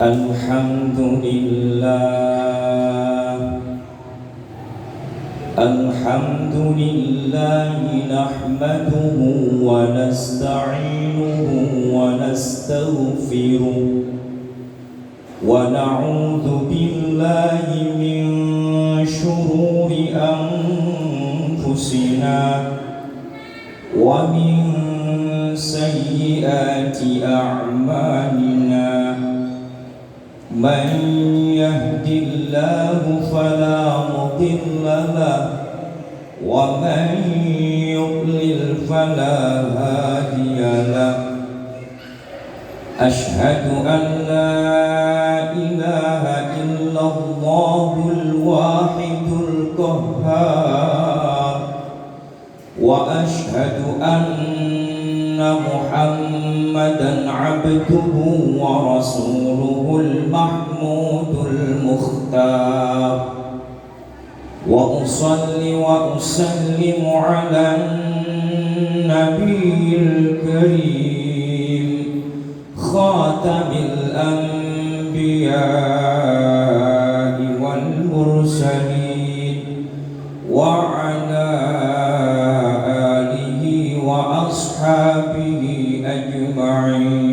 الحمد لله الحمد لله نحمده ونستعينه ونستغفره ونعوذ بالله من شرور أنفسنا ومن سيئات أعمالنا من يهد الله فلا مضل له ومن يضلل فلا هادي له أشهد أن لا إله إلا الله الواحد القهار وأشهد أن محمدًا عبده ورسوله المحمود المختار وأصلي وأسلم على النبي الكريم خاتم الأنبياء والمرسلين وعلى آله وأصحابه أجمعين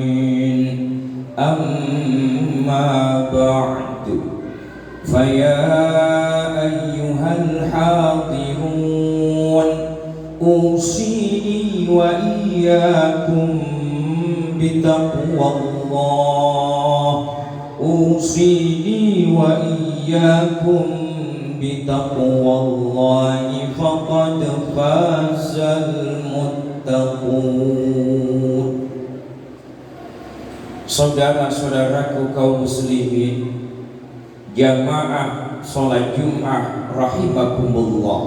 أما بعد فيا أيها الحاضرون أوصيني وإياكم بتقوى الله أوصيني وإياكم بتقوى الله فقد فاز المتقون. Saudara-saudaraku kaum muslimin, jamaah sholat Jum'ah rahimakumullah.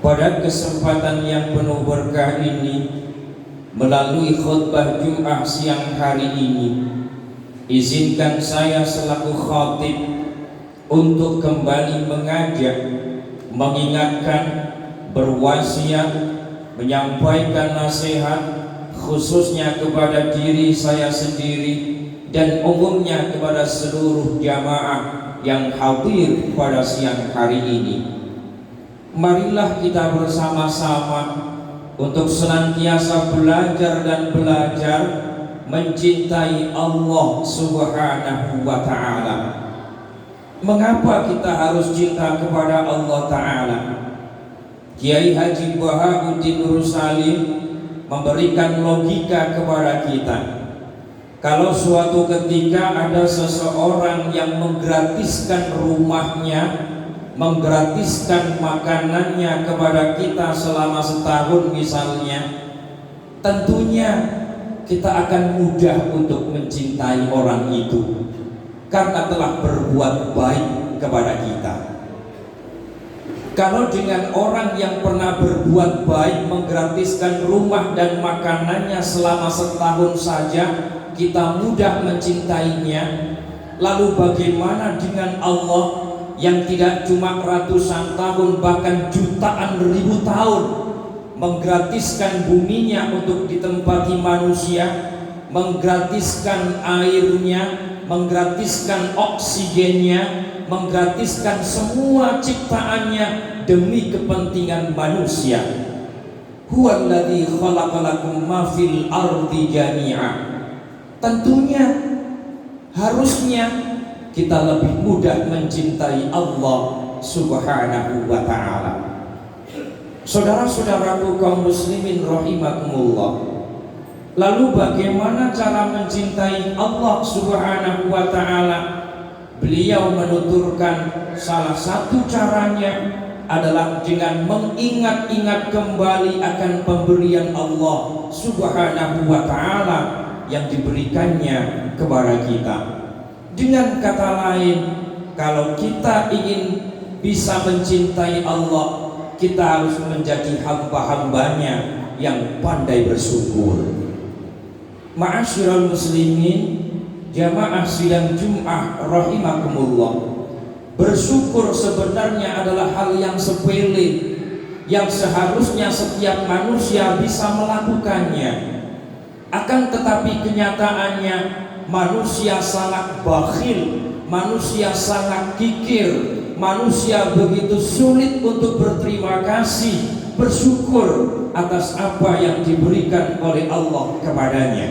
Pada kesempatan yang penuh berkah ini, melalui khutbah Jum'ah siang hari ini, izinkan saya selaku khatib untuk kembali mengajak, mengingatkan, berwasiat, menyampaikan nasihat khususnya kepada diri saya sendiri dan umumnya kepada seluruh jamaah yang hadir pada siang hari ini. Marilah kita bersama-sama untuk senantiasa belajar dan belajar mencintai Allah Subhanahu wa ta'ala. Mengapa kita harus cinta kepada Allah Ta'ala? Kiai Haji Bahaudin Nur Salim memberikan logika kepada kita. Kalau suatu ketika ada seseorang yang menggratiskan rumahnya, menggratiskan makanannya kepada kita selama setahun misalnya, tentunya kita akan mudah untuk mencintai orang itu karena telah berbuat baik kepada kita. Kalau dengan orang yang pernah berbuat baik menggratiskan rumah dan makanannya selama setahun saja kita mudah mencintainya, lalu bagaimana dengan Allah yang tidak cuma ratusan tahun bahkan jutaan ribu tahun menggratiskan buminya untuk ditempati manusia, menggratiskan airnya, menggratiskan oksigennya, menggratiskan semua ciptaannya demi kepentingan manusia. Huwallazi khalaqalakum ma fil ardi jami'a. Tentunya harusnya kita lebih mudah mencintai Allah Subhanahu wa ta'ala. Saudara-saudaraku kaum muslimin rahimakumullah, lalu bagaimana cara mencintai Allah Subhanahu wa ta'ala? Beliau menuturkan salah satu caranya adalah dengan mengingat-ingat kembali akan pemberian Allah Subhanahu wa ta'ala yang diberikannya kepada kita. Dengan kata lain, kalau kita ingin bisa mencintai Allah, kita harus menjadi hamba-hambanya yang pandai bersyukur. Ma'asyiral muslimin, jamaah sidang Jum'ah rahimakumullah, bersyukur sebenarnya adalah hal yang sepele yang seharusnya setiap manusia bisa melakukannya. Akan tetapi kenyataannya manusia sangat bakhil, manusia sangat kikir, manusia begitu sulit untuk berterima kasih, bersyukur atas apa yang diberikan oleh Allah kepadanya.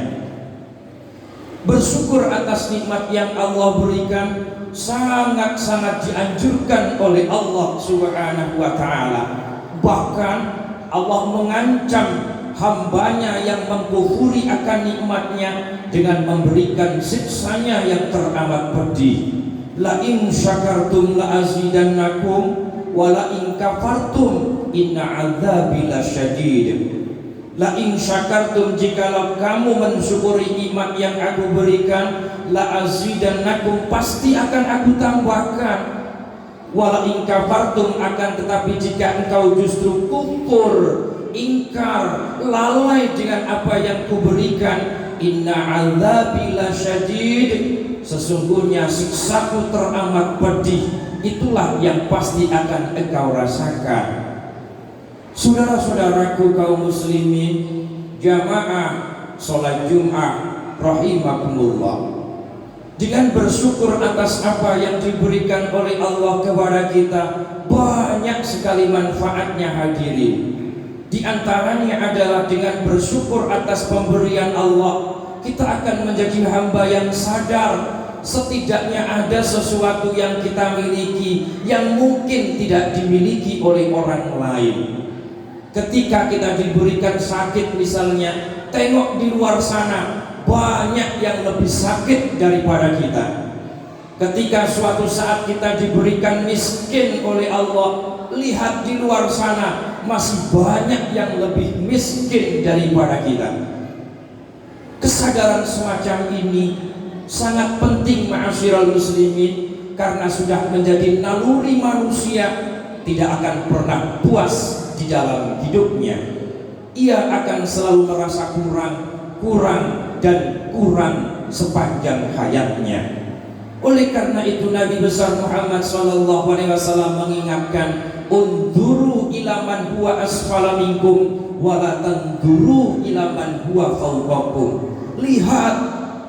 Bersyukur atas nikmat yang Allah berikan sangat-sangat dianjurkan oleh Allah Subhanahu wa ta'ala. Bahkan Allah mengancam hambanya yang mengkufuri akan nikmatnya dengan memberikan siksanya yang teramat pedih. La in syakartum la azidannakum wa la in kafartum inna adzabi lasyadid. La in syakartum, jikalau kamu mensyukuri nikmat yang aku berikan, la azidannakum, pasti akan aku tambahkan. Wa la in kafartum, akan tetapi jika engkau justru kufur, ingkar, lalai dengan apa yang kuberikan, inna adzabi lasyadid, sesungguhnya siksaku teramat pedih, itulah yang pasti akan engkau rasakan. Saudara-saudaraku kaum muslimin, jamaah sholat Jumat rahimakumullah, dengan bersyukur atas apa yang diberikan oleh Allah kepada kita, banyak sekali manfaatnya hadirin. Di antaranya adalah dengan bersyukur atas pemberian Allah, kita akan menjadi hamba yang sadar setidaknya ada sesuatu yang kita miliki yang mungkin tidak dimiliki oleh orang lain. Ketika kita diberikan sakit misalnya, tengok di luar sana banyak yang lebih sakit daripada kita. Ketika suatu saat kita diberikan miskin oleh Allah, lihat di luar sana masih banyak yang lebih miskin daripada kita. Kesadaran semacam ini sangat penting ma'asyiral muslimin, karena sudah menjadi naluri manusia tidak akan pernah puas di dalam hidupnya. Ia akan selalu merasa kurang dan kurang sepanjang hayatnya. Oleh karena itu Nabi besar Muhammad SAW mengingatkan, unduru ila man huwa asfala minkum wa la tanduru ila man huwa fawqakum. Lihat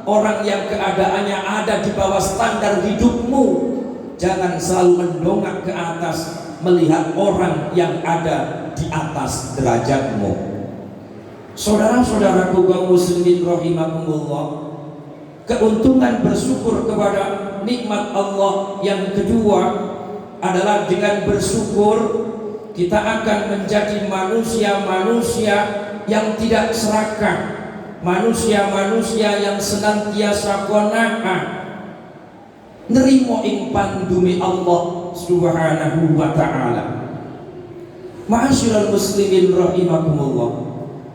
orang yang keadaannya ada di bawah standar hidupmu, jangan selalu mendongak ke atas melihat orang yang ada di atas derajatmu. Saudara-saudaraku kaum muslimin rahimakumullah, keuntungan bersyukur kepada nikmat Allah yang kedua adalah dengan bersyukur kita akan menjadi manusia-manusia yang tidak serakah, manusia-manusia yang senantiasa qanaah, nerimo ing pandumi Allah Subhanahu wa ta'ala. Ma'asyiral muslimin rahimakumullah,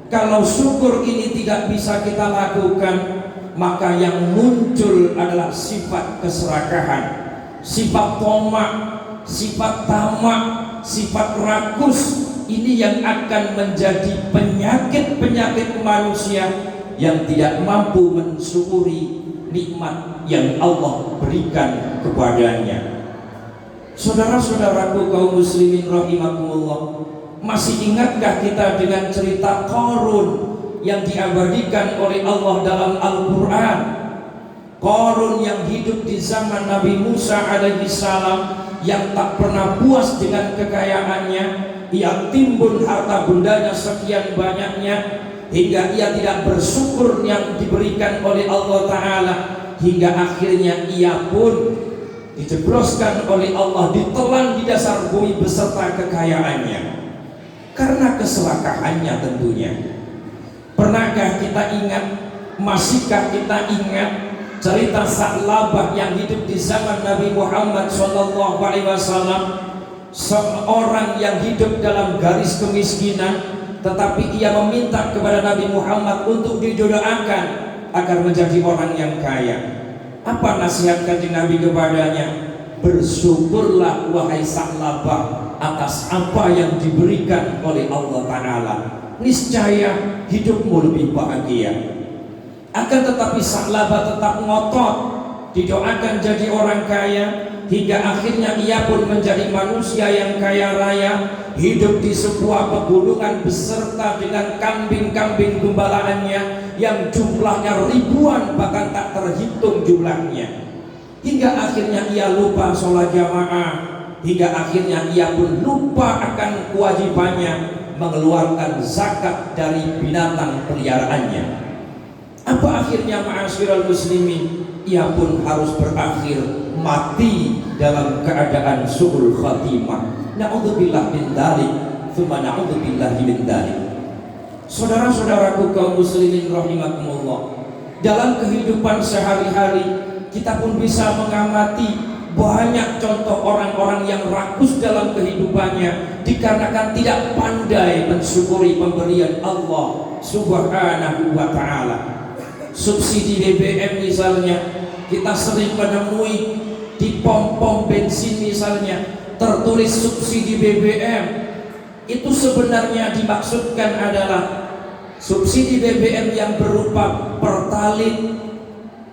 kalau syukur ini tidak bisa kita lakukan, maka yang muncul adalah sifat keserakahan, sifat tamak, sifat tamak, sifat rakus. Ini yang akan menjadi penyakit-penyakit manusia yang tidak mampu mensyukuri nikmat yang Allah berikan kepadanya. Saudara-saudaraku kaum muslimin rahimakumullah, masih ingatkah kita dengan cerita Qarun yang diabadikan oleh Allah dalam Al-Quran? Qarun yang hidup di zaman Nabi Musa alaihi salam, yang tak pernah puas dengan kekayaannya. Ia timbun harta bundanya sekian banyaknya, hingga ia tidak bersyukur yang diberikan oleh Allah Ta'ala, hingga akhirnya ia pun dijebloskan oleh Allah, ditelan di dasar bumi beserta kekayaannya karena keserakahannya tentunya. Pernahkah kita ingat, masihkah kita ingat cerita Sa'labah yang hidup di zaman Nabi Muhammad SAW? Seorang yang hidup dalam garis kemiskinan, tetapi ia meminta kepada Nabi Muhammad untuk didoakan agar menjadi orang yang kaya. Apa nasihat kanjeng Nabi kepadanya? Bersyukurlah wahai Sa'labah atas apa yang diberikan oleh Allah Ta'ala, niscaya hidupmu lebih bahagia. Akan tetapi Sa'labah tetap ngotot, didoakan jadi orang kaya, hingga akhirnya ia pun menjadi manusia yang kaya raya, hidup di sebuah pegunungan beserta dengan kambing-kambing gembalaannya yang jumlahnya ribuan bahkan tak terhitung jumlahnya, hingga akhirnya ia lupa sholat jamaah, hingga akhirnya ia pun lupa akan kewajibannya mengeluarkan zakat dari binatang peliharaannya. Apa akhirnya ma'asyiral muslimin? Ia pun harus berakhir mati dalam keadaan su'ul khatimah. Na'udzubillah min dzalik, tsumma na'udzubillahi min dzalik. Saudara-saudaraku kaum muslimin rahimakumullah, dalam kehidupan sehari-hari kita pun bisa mengamati banyak contoh orang-orang yang rakus dalam kehidupannya dikarenakan tidak pandai mensyukuri pemberian Allah Subhanahu wa ta'ala. Subsidi BBM misalnya, kita sering menemui di pom-pom bensin misalnya tertulis subsidi BBM. Itu sebenarnya dimaksudkan adalah subsidi BBM yang berupa pertalite,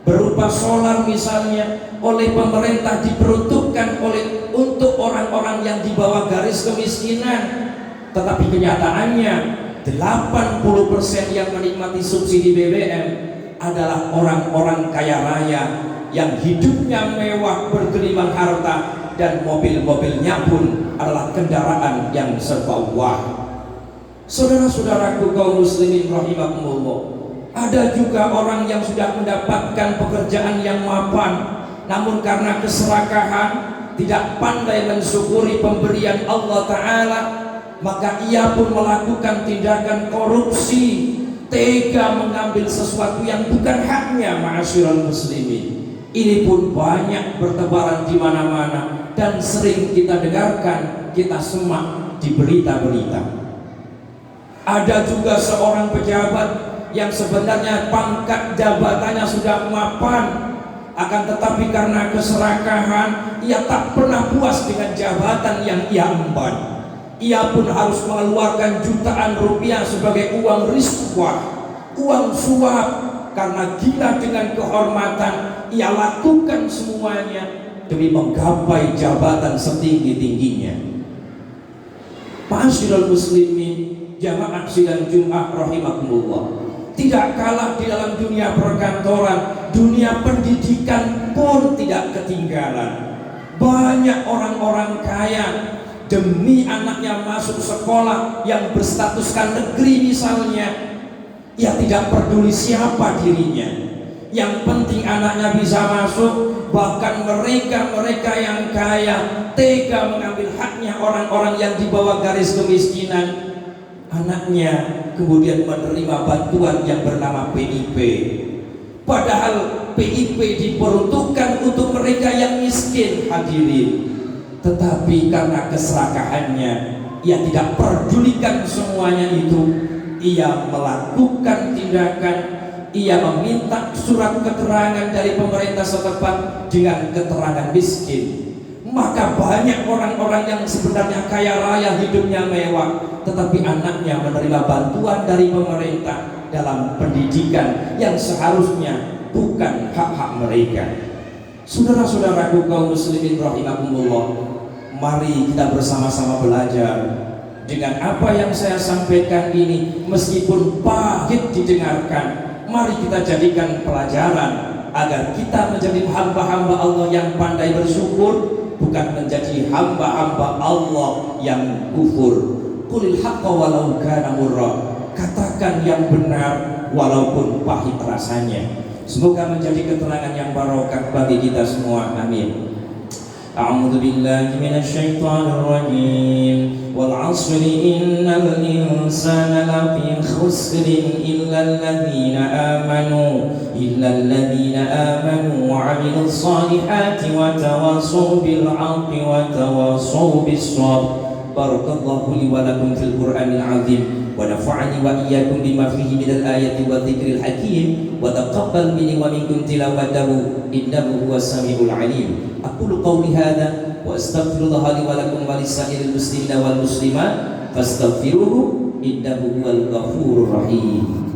berupa solar misalnya, oleh pemerintah diperuntukkan untuk orang-orang yang di bawah garis kemiskinan. Tetapi kenyataannya 80% yang menikmati subsidi BBM adalah orang-orang kaya raya yang hidupnya mewah, bergelimang harta, dan mobil-mobilnya pun adalah kendaraan yang serba wah. Saudara-saudaraku kaum muslimin rahimakumullah, ada juga orang yang sudah mendapatkan pekerjaan yang mapan, namun karena keserakahan, tidak pandai mensyukuri pemberian Allah Ta'ala, maka ia pun melakukan tindakan korupsi, tega mengambil sesuatu yang bukan haknya. Ma'asyiral muslimin, ini pun banyak bertebaran di mana-mana dan sering kita dengarkan, kita semak di berita-berita. Ada juga seorang pejabat yang sebenarnya pangkat jabatannya sudah mapan, akan tetapi karena keserakahan ia tak pernah puas dengan jabatan yang ia emban. Ia pun harus mengeluarkan jutaan rupiah sebagai uang riswah, uang suap. Karena gila dengan kehormatan, ia lakukan semuanya demi menggapai jabatan setinggi-tingginya. Ma'asyiral muslimin, jamaah sidang Jumat rahimakumullah, tidak kalah di dalam dunia perkantoran, dunia pendidikan pun tidak ketinggalan. Banyak orang-orang kaya demi anaknya masuk sekolah yang berstatuskan negeri misalnya, ia tidak peduli siapa dirinya, yang penting anaknya bisa masuk. Bahkan mereka yang kaya tega mengambil haknya orang-orang yang di bawah garis kemiskinan. Anaknya kemudian menerima bantuan yang bernama PIP, padahal PIP diperuntukkan untuk mereka yang miskin, hadirin. Tetapi karena keserakahannya, ia tidak pedulikan semuanya itu. Ia melakukan tindakan, ia meminta surat keterangan dari pemerintah setempat dengan keterangan miskin. Maka banyak orang-orang yang sebenarnya kaya raya, hidupnya mewah, tetapi anaknya menerima bantuan dari pemerintah dalam pendidikan yang seharusnya bukan hak-hak mereka. Saudara-saudaraku kaum muslimin rahimakumullah, mari kita bersama-sama belajar. Dengan apa yang saya sampaikan ini, meskipun pahit didengarkan, mari kita jadikan pelajaran agar kita menjadi hamba-hamba Allah yang pandai bersyukur, bukan menjadi hamba-hamba Allah yang kufur. Qulil haqqa walau kana murra, katakan yang benar walaupun pahit rasanya. Semoga menjadi keterangan yang barokah bagi kita semua, amin. A'udzu billahi minasy syaithanir rajim. Wal 'ashri innal insana lafi khusrin illal ladzina amanu wa 'amilus solihati wa tawassaw bil 'haqqi wa tawassaw bis sabr. Barakallahu li wa lakum fil Qur'anil 'azim wa nafa'ani wa iyyakum bima fihi minal ayati wa dzikril hakim wa taqabbal minni wa minkum tilawatahu innahu huwas samiul 'alim. Aqulu qawli hadza wa astaghfirullah li wa lakum wa lisa'iril muslimina wal muslimat fastaghfiruhu innahu huwal ghafurur rahim.